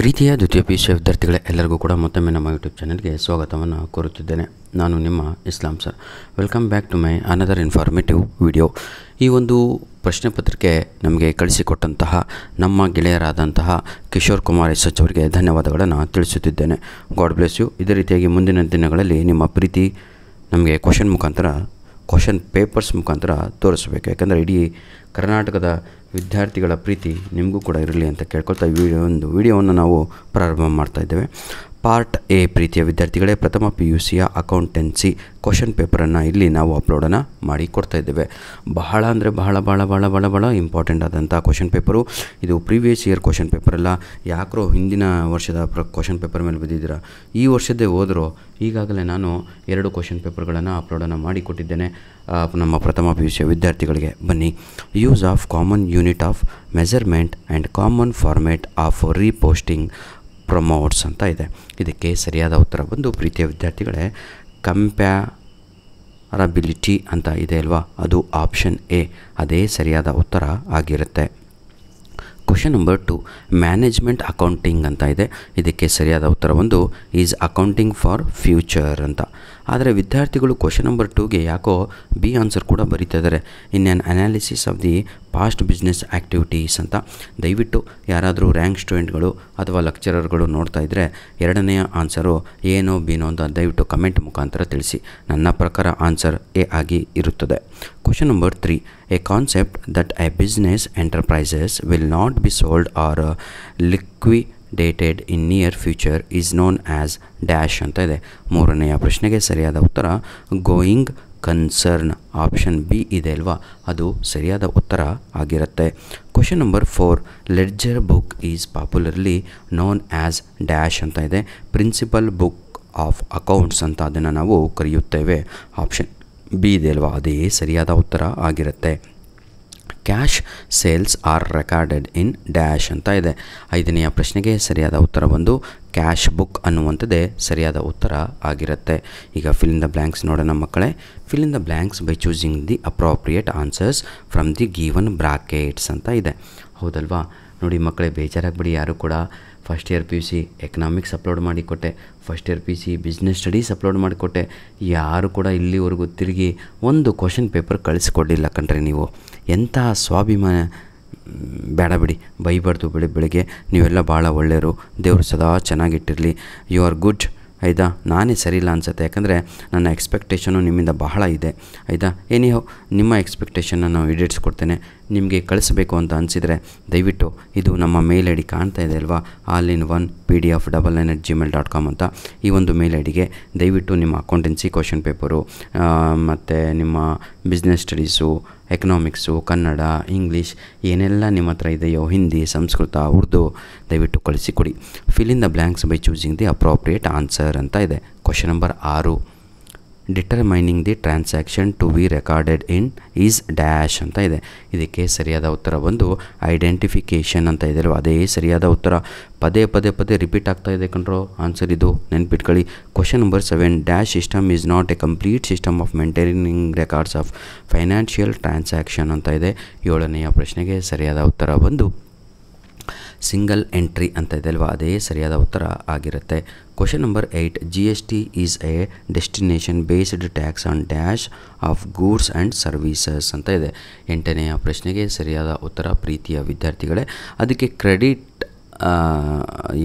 ಪ್ರೀತಿಯ ದ್ವಿತೀಯ PUC ವಿದ್ಯಾರ್ಥಿಗಳೇ, ಎಲ್ಲರಿಗೂ ಕೂಡ ಮತ್ತೊಮ್ಮೆ ನಮ್ಮ ಯೂಟ್ಯೂಬ್ ಚಾನಲ್ಗೆ ಸ್ವಾಗತವನ್ನು ಕೋರುತ್ತಿದ್ದೇನೆ. ನಾನು ನಿಮ್ಮ Islam sir. Welcome back to my another informative video. ಈ ಒಂದು ಪ್ರಶ್ನೆ ಪತ್ರಿಕೆ ನಮಗೆ ಕಳಿಸಿಕೊಟ್ಟಂತಹ ನಮ್ಮ ಗೆಳೆಯರಾದಂತಹ ಕಿಶೋರ್ ಕುಮಾರ್ SH ಅವರಿಗೆ ಧನ್ಯವಾದಗಳನ್ನು ತಿಳಿಸುತ್ತಿದ್ದೇನೆ. God bless you. ಇದೇ ರೀತಿಯಾಗಿ ಮುಂದಿನ ದಿನಗಳಲ್ಲಿ ನಿಮ್ಮ ಪ್ರೀತಿ ನಮಗೆ ಕ್ವಶನ್ ಪೇಪರ್ಸ್ ಮುಖಾಂತರ ತೋರಿಸಬೇಕು. ಯಾಕಂದರೆ ಇಡೀ ಕರ್ನಾಟಕದ ವಿದ್ಯಾರ್ಥಿಗಳ ಪ್ರೀತಿ ನಿಮಗೂ ಕೂಡ ಇರಲಿ ಅಂತ ಕೇಳ್ಕೊಳ್ತಾ ವಿಡಿಯೋವನ್ನು ನಾವು ಪ್ರಾರಂಭ ಮಾಡ್ತಾ ಇದ್ದೇವೆ. Part A. ಪ್ರೀತಿಯ ವಿದ್ಯಾರ್ಥಿಗಳೇ, ಪ್ರಥಮ PUCಯ ಅಕೌಂಟೆನ್ಸಿ ಕ್ವಶನ್ ಪೇಪರನ್ನು ಇಲ್ಲಿ ನಾವು ಅಪ್ಲೋಡನ್ನು ಮಾಡಿ ಕೊಡ್ತಾ ಇದ್ದೇವೆ. ಬಹಳ ಅಂದರೆ ಬಹಳ ಇಂಪಾರ್ಟೆಂಟ್ ಆದಂಥ ಕ್ವಶನ್ ಪೇಪರು. ಇದು ಪ್ರೀವಿಯಸ್ ಇಯರ್ ಕ್ವಶನ್ ಪೇಪರ್ ಅಲ್ಲ. ಯಾಕೋ ಹಿಂದಿನ ವರ್ಷದ ಕ್ವಶನ್ ಪೇಪರ್ ಮೇಲೆ ಬಂದಿದ್ದೀರಾ, ಈ ವರ್ಷದ್ದೇ ಹೋದರೂ ಈಗಾಗಲೇ ನಾನು 2 ಕ್ವಶನ್ ಪೇಪರ್ಗಳನ್ನು ಅಪ್ಲೋಡನ್ನು ಮಾಡಿಕೊಟ್ಟಿದ್ದೇನೆ ನಮ್ಮ ಪ್ರಥಮ PUC ವಿದ್ಯಾರ್ಥಿಗಳಿಗೆ. ಬನ್ನಿ. Use of common unit of measurement and common format of reposting promotes ಅಂತ ಇದೆ. ಇದಕ್ಕೆ ಸರಿಯಾದ ಉತ್ತರ ಬಂದು ಪ್ರೀತಿಯ ವಿದ್ಯಾರ್ಥಿಗಳೇ ಕಂಪ್ಯಾರಬಿಲಿಟಿ ಅಂತ ಇದೆ ಅಲ್ವಾ, ಅದು ಆಪ್ಷನ್ ಎ, ಅದೇ ಸರಿಯಾದ ಉತ್ತರ ಆಗಿರುತ್ತೆ. Question number 2. ಮ್ಯಾನೇಜ್ಮೆಂಟ್ ಅಕೌಂಟಿಂಗ್ ಅಂತ ಇದೆ. ಇದಕ್ಕೆ ಸರಿಯಾದ ಉತ್ತರ ಒಂದು ಈಸ್ ಅಕೌಂಟಿಂಗ್ ಫಾರ್ ಫ್ಯೂಚರ್ ಅಂತ. ಆದರೆ ವಿದ್ಯಾರ್ಥಿಗಳು ಕ್ವಶನ್ ನಂಬರ್ 2ಗೆ ಯಾಕೋ ಬಿ ಆನ್ಸರ್ ಕೂಡ ಬರೀತಾ ಇದ್ದಾರೆ. In an analysis of the past business activities ಅಂತ. ದಯವಿಟ್ಟು ಯಾರಾದರೂ ರ್ಯಾಂಕ್ ಸ್ಟೂಡೆಂಟ್ಗಳು ಅಥವಾ ಲೆಕ್ಚರರ್ಗಳು ನೋಡ್ತಾ ಇದ್ದರೆ 2ನೇ ಆನ್ಸರು ಏನೋ ಬಿನೋ ಅಂತ ದಯವಿಟ್ಟು ಕಮೆಂಟ್ ಮುಖಾಂತರ ತಿಳಿಸಿ. ನನ್ನ ಪ್ರಕಾರ ಆನ್ಸರ್ ಎ ಆಗಿ ಇರುತ್ತದೆ. Question number 3. A concept that a business enterprises will not be sold or liquidated in near future is known as dash ಅಂತ ಇದೆ. 3ನೆಯ ಪ್ರಶ್ನೆಗೆ ಸರಿಯಾದ ಉತ್ತರ ಗೋಯಿಂಗ್ ಕನ್ಸರ್ನ್, ಆಪ್ಷನ್ ಬಿ ಇದೆ ಅಲ್ವಾ, ಅದು ಸರಿಯಾದ ಉತ್ತರ ಆಗಿರುತ್ತೆ. Question number 4. Ledger book is popularly non as dash ಅಂತ ಇದೆ. ಪ್ರಿನ್ಸಿಪಲ್ ಬುಕ್ ಆಫ್ ಅಕೌಂಟ್ಸ್ ಅಂತ ಅದನ್ನು ನಾವು ಕರೆಯುತ್ತೇವೆ. ಆಪ್ಷನ್ ಬಿ ಇದೆ ಅಲ್ವಾ, ಅದೇ ಸರಿಯಾದ ಉತ್ತರ ಆಗಿರುತ್ತೆ. Cash sales are recorded in dash ಅಂತ ಇದೆ. 5ನೆಯ ಪ್ರಶ್ನೆಗೆ ಸರಿಯಾದ ಉತ್ತರ ಬಂದು ಕ್ಯಾಶ್ ಬುಕ್ ಅನ್ನುವಂಥದ್ದೇ ಸರಿಯಾದ ಉತ್ತರ ಆಗಿರುತ್ತೆ. ಈಗ ಫಿಲ್ ಇನ್ ದ ಬ್ಲ್ಯಾಂಕ್ಸ್ ನೋಡೋಣ ಮಕ್ಕಳೇ. Fill in the blanks by choosing the appropriate answers from the given brackets ಅಂತ ಇದೆ. ಹೌದಲ್ವಾ? ನೋಡಿ ಮಕ್ಕಳೇ, ಬೇಜಾರಾಗ್ಬಿಡಿ ಯಾರು ಕೂಡ. First year PUC economics upload ಮಾಡಿಕೊಟ್ಟೆ, first year PUC business studies upload ಮಾಡಿಕೊಟ್ಟೆ. ಯಾರು ಕೂಡ ಇಲ್ಲಿವರೆಗೂ ತಿರುಗಿ ಒಂದು ಕ್ವಶನ್ ಪೇಪರ್ ಕಳಿಸ್ಕೊಡ್ಲಿಲ್ಲ ಕಣ್ರಿ ನೀವು. ಎಂಥ ಸ್ವಾಭಿಮಾನ ಬೇಡ ಬಿಡಿ, ಬೈಬಾರ್ದು. ಬೆಳಿಗ್ಗೆ ನೀವೆಲ್ಲ ಭಾಳ ಒಳ್ಳೆಯರು, ದೇವರು ಸದಾ ಚೆನ್ನಾಗಿಟ್ಟಿರಲಿ. You are good. ಆಯಿತಾ? ನಾನೇ ಸರಿಯಿಲ್ಲ ಅನಿಸುತ್ತೆ, ಯಾಕಂದರೆ ನನ್ನ ಎಕ್ಸ್ಪೆಕ್ಟೇಷನು ನಿಮ್ಮಿಂದ ಬಹಳ ಇದೆ. ಆಯಿತಾ? ಏನಿಹೋ ನಿಮ್ಮ ಎಕ್ಸ್ಪೆಕ್ಟೇಷನ್ನ ನಾವು ಈಡೇರಿಸ್ಕೊಡ್ತೇನೆ. ನಿಮಗೆ ಕಳಿಸ್ಬೇಕು ಅಂತ ಅನಿಸಿದರೆ ದಯವಿಟ್ಟು ಇದು ನಮ್ಮ ಮೇಲ್ ಐ ಡಿ ಕಾಣ್ತಾ ಇದೆ ಅಲ್ವಾ, all-in-one pdf99@gmail.com ಅಂತ. ಈ ಒಂದು ಮೇಲ್ ಐ ಡಿಗೆ ದಯವಿಟ್ಟು ನಿಮ್ಮ ಅಕೌಂಟೆನ್ಸಿ ಕ್ವಶನ್ ಪೇಪರು ಮತ್ತು ನಿಮ್ಮ business studies, economics, Kannada, English ಏನೆಲ್ಲ ನಿಮ್ಮ ಹತ್ರ ಇದೆಯೋ, ಹಿಂದಿ, ಸಂಸ್ಕೃತ, ಉರ್ದು, ದಯವಿಟ್ಟು ಕಳಿಸಿಕೊಡಿ. Fill in the blanks by choosing the appropriate answer ಅಂತ ಇದೆ. Question number 6. Determining the transaction to be recorded in is dash ಅಂತ ಇದೆ. ಇದಕ್ಕೆ ಸರಿಯಾದ ಉತ್ತರ ಬಂದು ಐಡೆಂಟಿಫಿಕೇಷನ್ ಅಂತ ಇದೆ ಅಲ್ವ, ಅದೇ ಸರಿಯಾದ ಉತ್ತರ. ಪದೇ ರಿಪೀಟ್ ಆಗ್ತಾ ಇದೆ ಕಣ್ರೋ ಆನ್ಸರ್ ಇದು, ನೆನ್ಪಿಟ್ಕೊಳ್ಳಿ. Question number 7. Dash system is not A complete system of maintaining records of financial transaction ಅಂತ ಇದೆ. 7ನೆಯ ಪ್ರಶ್ನೆಗೆ ಸರಿಯಾದ ಉತ್ತರ ಬಂದು ಸಿಂಗಲ್ ಎಂಟ್ರಿ ಅಂತ ಇದೆ ಅಲ್ವಾ, ಅದೇ ಸರಿಯಾದ ಉತ್ತರ ಆಗಿರುತ್ತೆ. Question number 8. GST is a destination based tax on dash of goods and services ಅಂತ ಇದೆ. 8ನೆಯ ಪ್ರಶ್ನೆಗೆ ಸರಿಯಾದ ಉತ್ತರ ಪ್ರೀತಿಯ ವಿದ್ಯಾರ್ಥಿಗಳೇ. ಅದಕ್ಕೆ ಕ್ರೆಡಿಟ್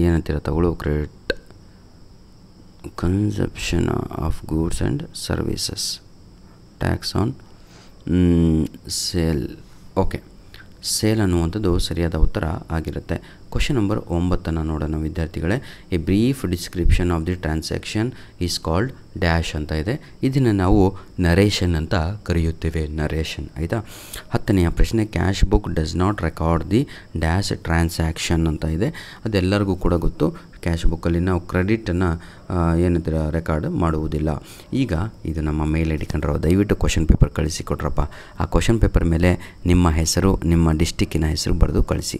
ಏನಂತೀರ ತಗೊಳ್ಳು, credit consumption of goods and services tax on sale. Okay, sale ಅನ್ನುವಂಥದ್ದು ಸರಿಯಾದ ಉತ್ತರ ಆಗಿರುತ್ತೆ. ಕ್ವಶನ್ ನಂಬರ್ 9 ನೋಡೋಣ ವಿದ್ಯಾರ್ಥಿಗಳೇ. A brief description of the transaction is called dash ಅಂತ ಇದೆ. ಇದನ್ನು ನಾವು ನರೇಷನ್ ಅಂತ ಕರೆಯುತ್ತೇವೆ, ನರೇಷನ್. ಆಯಿತಾ? 10ನೆಯ ಪ್ರಶ್ನೆ. Cash book does not record the dash transaction ಅಂತ ಇದೆ. ಅದೆಲ್ಲರಿಗೂ ಕೂಡ ಗೊತ್ತು. ಕ್ಯಾಶ್ ಬುಕ್ಕಲ್ಲಿ ನಾವು ಕ್ರೆಡಿಟನ್ನು ಏನಂತೀರ ರೆಕಾರ್ಡ್ ಮಾಡುವುದಿಲ್ಲ. ಈಗ ಇದು ನಮ್ಮ ಮೇಲ್ ಐ ಡಿ ಕಂಡ್ರೋ, ದಯವಿಟ್ಟು ಕ್ವಶನ್ ಪೇಪರ್ ಕಳಿಸಿಕೊಟ್ರಪ್ಪ. ಆ ಕ್ವಶನ್ ಪೇಪರ್ ಮೇಲೆ ನಿಮ್ಮ ಹೆಸರು, ನಿಮ್ಮ ಡಿಸ್ಟಿಕ್ಕಿನ ಹೆಸರು ಬರೆದು ಕಳಿಸಿ.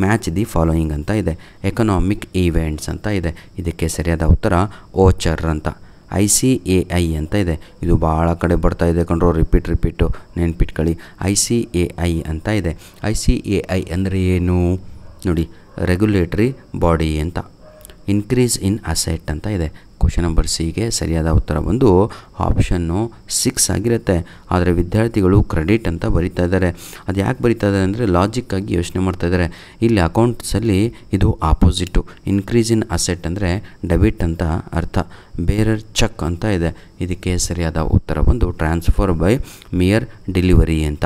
ಮ್ಯಾಚ್ ದಿ ಫಾಲೋಯಿಂಗ್ ಅಂತ ಇದೆ. ಎಕನಾಮಿಕ್ ಈವೆಂಟ್ಸ್ ಅಂತ ಇದೆ. ಇದಕ್ಕೆ ಸರಿಯಾದ ಉತ್ತರ ಓಚರ್ ಅಂತ. ICAI ಅಂತ ಇದೆ. ಇದು ಭಾಳ ಕಡೆ ಬರ್ತಾ ಇದೆ ಕಣ್ರೋ, ರಿಪೀಟು ನೆನ್ಪಿಟ್ಕೊಳ್ಳಿ. ICAI ಅಂತ ಇದೆ. ICAI ಅಂದರೆ ಏನು ನೋಡಿ, ರೆಗ್ಯುಲೇಟರಿ ಬಾಡಿ ಅಂತ. ಇನ್ಕ್ರೀಸ್ ಇನ್ ಅಸೆಟ್ ಅಂತ ಇದೆ. ಕ್ವಶನ್ ನಂಬರ್ ಸಿಗೆ ಸರಿಯಾದ ಉತ್ತರ ಬಂದು ಆಪ್ಷನ್ನು 6 ಆಗಿರುತ್ತೆ. ಆದರೆ ವಿದ್ಯಾರ್ಥಿಗಳು ಕ್ರೆಡಿಟ್ ಅಂತ ಬರೀತಾ ಇದ್ದಾರೆ. ಅದು ಯಾಕೆ ಬರೀತಾ ಇದ್ದಾರೆ ಅಂದರೆ ಲಾಜಿಕ್ಕಾಗಿ ಯೋಚನೆ ಮಾಡ್ತಾ ಇದ್ದಾರೆ. ಇಲ್ಲಿ ಅಕೌಂಟ್ಸಲ್ಲಿ ಇದು ಆಪೋಸಿಟು. ಇನ್ಕ್ರೀಸ್ ಇನ್ ಅಸೆಟ್ ಅಂದರೆ ಡೆಬಿಟ್ ಅಂತ ಅರ್ಥ. ಬೇರರ್ ಚೆಕ್ ಅಂತ ಇದೆ. ಇದಕ್ಕೆ ಸರಿಯಾದ ಉತ್ತರ ಬಂದು ಟ್ರಾನ್ಸ್ಫರ್ ಬೈ ಮಿಯರ್ ಡೆಲಿವರಿ ಅಂತ.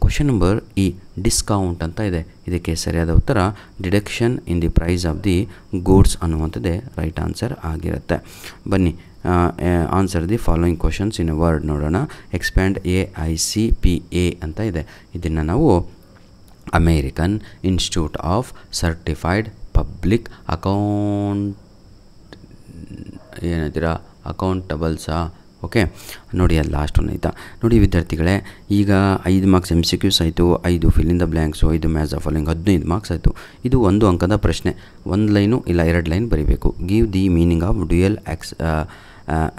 ಕ್ವಶನ್ ನಂಬರ್ ಈ ಡಿಸ್ಕೌಂಟ್ ಅಂತ ಇದೆ. ಇದಕ್ಕೆ ಸರಿಯಾದ ಉತ್ತರ deduction in the price of the goods ಅನ್ನುವಂಥದ್ದೇ ರೈಟ್ ಆನ್ಸರ್ ಆಗಿರುತ್ತೆ. ಬನ್ನಿ answer the following questions in word ನೋಡೋಣ. ಎಕ್ಸ್ಪ್ಯಾಂಡ್ AICPA ಅಂತ ಇದೆ. ಇದನ್ನು ನಾವು American institute of certified public ಅಕೌಂಟಬಲ್ಸಾ ಓಕೆ ನೋಡಿ, ಅದು ಲಾಸ್ಟ್ ಒನ್ ಆಯಿತಾ. ನೋಡಿ ವಿದ್ಯಾರ್ಥಿಗಳೇ, ಈಗ 5 ಮಾರ್ಕ್ಸ್ MCQs ಆಯಿತು, 5 fill in the blanks, 5 maths of following, 15 marks ಆಯಿತು. ಇದು 1 ಅಂಕದ ಪ್ರಶ್ನೆ. 1 ಲೈನು ಇಲ್ಲ 2 ಲೈನ್ ಬರೀಬೇಕು. Give the meaning of dual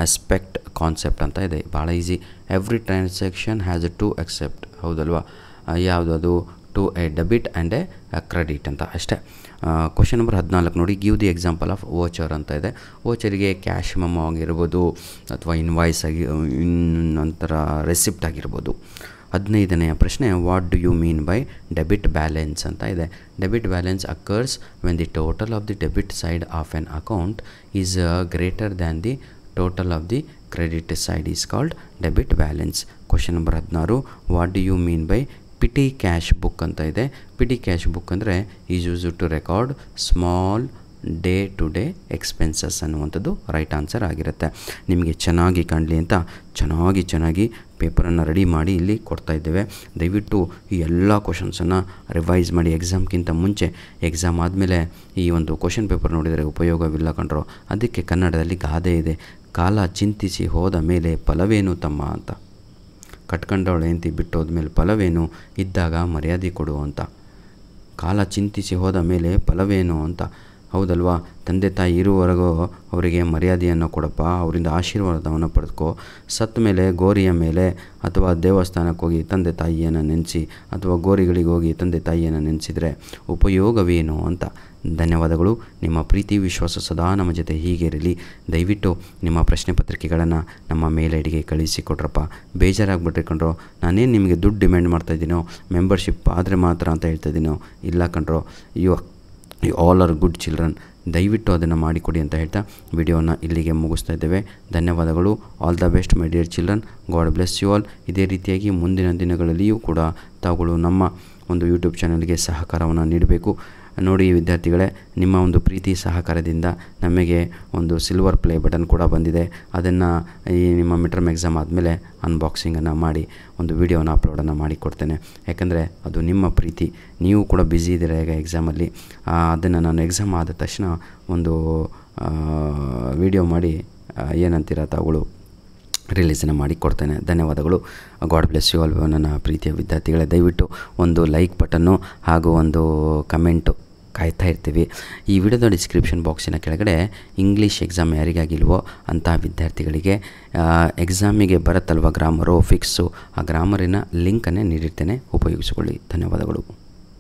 aspect concept ಅಂತ ಇದೆ. ಭಾಳ easy. Every transaction has 2 aspect, ಹೌದಲ್ವಾ? ಯಾವುದದು? Two a debit and a credit ಅಂತ ಅಷ್ಟೇ. ಕ್ವಶನ್ ನಂಬರ್ 14 ನೋಡಿ. Give the example of voucher ಅಂತ ಇದೆ. ವೋಚರಿಗೆ ಕ್ಯಾಶ್ ಮೆಮೊ ಆಗಿರ್ಬೋದು ಅಥವಾ ಇನ್ವಾಯ್ಸ್ ಆಗಿ ನಂತರ ರೆಸಿಪ್ಟ್ ಆಗಿರ್ಬೋದು. 15ನೆಯ ಪ್ರಶ್ನೆ, what do you mean by debit balance ಅಂತ ಇದೆ. Debit balance occurs when the total of the debit side of an account is greater than the total of the credit side is called debit balance. Question number 16, what do you mean by petty cash book ಅಂತ ಇದೆ. Petty cash book ಅಂದರೆ is use to record small day to day expenses ಅನ್ನುವಂಥದ್ದು right answer ಆಗಿರುತ್ತೆ. ನಿಮಗೆ ಚೆನ್ನಾಗಿ ಕಾಣಲಿ ಅಂತ ಚೆನ್ನಾಗಿ ಪೇಪರನ್ನು ready ಮಾಡಿ ಇಲ್ಲಿ ಕೊಡ್ತಾ ಇದ್ದೇವೆ. ದಯವಿಟ್ಟು ಈ ಎಲ್ಲ ಕ್ವಶನ್ಸನ್ನು ರಿವೈಸ್ ಮಾಡಿ. ಎಕ್ಸಾಮ್ಗಿಂತ ಮುಂಚೆ, ಎಕ್ಸಾಮ್ ಆದಮೇಲೆ ಈ ಒಂದು ಕ್ವಶನ್ ಪೇಪರ್ ನೋಡಿದರೆ ಉಪಯೋಗವಿಲ್ಲ ಕಂಡ್ರೋ. ಅದಕ್ಕೆ ಕನ್ನಡದಲ್ಲಿ ಗಾದೆ ಇದೆ, ಕಾಲ ಚಿಂತಿಸಿ ಹೋದ ಮೇಲೆ ಫಲವೇನು ತಮ್ಮ ಅಂತ. ಕಟ್ಕೊಂಡವಳು ಹೆಂಡತಿ ಬಿಟ್ಟೋದ ಮೇಲೆ ಫಲವೇನು, ಇದ್ದಾಗ ಮರ್ಯಾದೆ ಕೊಡು ಅಂತ. ಕಾಲ ಚಿಂತಿಸಿ ಹೋದ ಮೇಲೆ ಫಲವೇನು ಅಂತ, ಹೌದಲ್ವಾ? ತಂದೆ ತಾಯಿ ಇರುವವರೆಗೂ ಅವರಿಗೆ ಮರ್ಯಾದೆಯನ್ನು ಕೊಡಪ್ಪ, ಅವರಿಂದ ಆಶೀರ್ವಾದವನ್ನು ಪಡೆದುಕೋ. ಸತ್ತ ಮೇಲೆ ಗೋರಿಯ ಮೇಲೆ ಅಥವಾ ದೇವಸ್ಥಾನಕ್ಕೆ ಹೋಗಿ ತಂದೆ ತಾಯಿಯನ್ನು ನೆನೆಸಿ ಅಥವಾ ಗೋರಿಗಳಿಗೆ ಹೋಗಿ ತಂದೆ ತಾಯಿಯನ್ನು ನೆನೆಸಿದರೆ ಉಪಯೋಗವೇನು ಅಂತ. ಧನ್ಯವಾದಗಳು. ನಿಮ್ಮ ಪ್ರೀತಿ ವಿಶ್ವಾಸ ಸದಾ ನಮ್ಮ ಜೊತೆ ಹೀಗೆ ಇರಲಿ. ದಯವಿಟ್ಟು ನಿಮ್ಮ ಪ್ರಶ್ನೆ ಪತ್ರಿಕೆಗಳನ್ನು ನಮ್ಮ ಮೇಲ್ ಐಡಿಗೆ ಕಳಿಸಿಕೊಡ್ರಪ್ಪ. ಬೇಜಾರಾಗ್ಬಿಟ್ರೆ ಕಂಡ್ರೋ, ನಾನೇನು ನಿಮಗೆ ದುಡ್ಡು ಡಿಮ್ಯಾಂಡ್ ಮಾಡ್ತಾಯಿದ್ದೀನೋ, ಮೆಂಬರ್ಶಿಪ್ ಆದರೆ ಮಾತ್ರ ಅಂತ ಹೇಳ್ತಾಯಿದ್ದೀನೋ, ಇಲ್ಲ ಕಂಡ್ರೋ. You all are good children. ದಯವಿಟ್ಟು ಅದನ್ನು ಮಾಡಿಕೊಡಿ ಅಂತ ಹೇಳ್ತಾ ವಿಡಿಯೋನ ಇಲ್ಲಿಗೆ ಮುಗಿಸ್ತಾ ಇದ್ದೇವೆ. ಧನ್ಯವಾದಗಳು. All the best my dear children. God bless you all. ಇದೇ ರೀತಿಯಾಗಿ ಮುಂದಿನ ದಿನಗಳಲ್ಲಿಯೂ ಕೂಡ ತಾವುಗಳು ನಮ್ಮ ಒಂದು ಯೂಟ್ಯೂಬ್ ಚಾನಲ್ಗೆ ಸಹಕಾರವನ್ನು ನೀಡಬೇಕು. ನೋಡಿ ವಿದ್ಯಾರ್ಥಿಗಳೇ, ನಿಮ್ಮ ಒಂದು ಪ್ರೀತಿ ಸಹಕಾರದಿಂದ ನಮಗೆ ಒಂದು ಸಿಲ್ವರ್ ಪ್ಲೇ ಬಟನ್ ಕೂಡ ಬಂದಿದೆ. ಅದನ್ನು ಈ ನಿಮ್ಮ ಮಿಡ್-ಟರ್ಮ್ ಎಕ್ಸಾಮ್ ಆದಮೇಲೆ ಅನ್ಬಾಕ್ಸಿಂಗನ್ನು ಮಾಡಿ ಒಂದು ವಿಡಿಯೋನ ಅಪ್ಲೋಡನ್ನು ಮಾಡಿಕೊಡ್ತೇನೆ. ಯಾಕಂದರೆ ಅದು ನಿಮ್ಮ ಪ್ರೀತಿ. ನೀವು ಕೂಡ ಬ್ಯುಸಿ ಇದ್ದೀರಾ ಈಗ ಎಕ್ಸಾಮಲ್ಲಿ. ಅದನ್ನು ನಾನು ಎಕ್ಸಾಮ್ ಆದ ತಕ್ಷಣ ಒಂದು ವಿಡಿಯೋ ಮಾಡಿ ಏನಂತೀರ ತಾವುಗಳು ರಿಲೀಸನ್ನು ಮಾಡಿ ಕೊಡ್ತೇನೆ. ಧನ್ಯವಾದಗಳು. ಗಾಡ್ ಬ್ಲೆಸ್ ಯು ಆಲ್ ನನ್ನ ಪ್ರೀತಿಯ ವಿದ್ಯಾರ್ಥಿಗಳೇ. ದಯವಿಟ್ಟು ಒಂದು ಲೈಕ್ ಬಟನ್ನು ಹಾಗೂ ಒಂದು ಕಮೆಂಟು ಕಾಯ್ತಾ ಇರ್ತೀವಿ. ಈ ವಿಡಿಯೋದ ಡಿಸ್ಕ್ರಿಪ್ಷನ್ ಬಾಕ್ಸಿನ ಕೆಳಗಡೆ ಇಂಗ್ಲೀಷ್ ಎಕ್ಸಾಮ್ ಯಾರಿಗಾಗಿಲ್ವೋ ಅಂಥ ವಿದ್ಯಾರ್ಥಿಗಳಿಗೆ ಎಕ್ಸಾಮಿಗೆ ಬರುತ್ತಲ್ವ ಗ್ರಾಮರು ಫಿಕ್ಸು, ಆ ಗ್ರಾಮರಿನ ಲಿಂಕನ್ನೇ ನೀಡಿರ್ತೇನೆ, ಉಪಯೋಗಿಸಿಕೊಳ್ಳಿ. ಧನ್ಯವಾದಗಳು.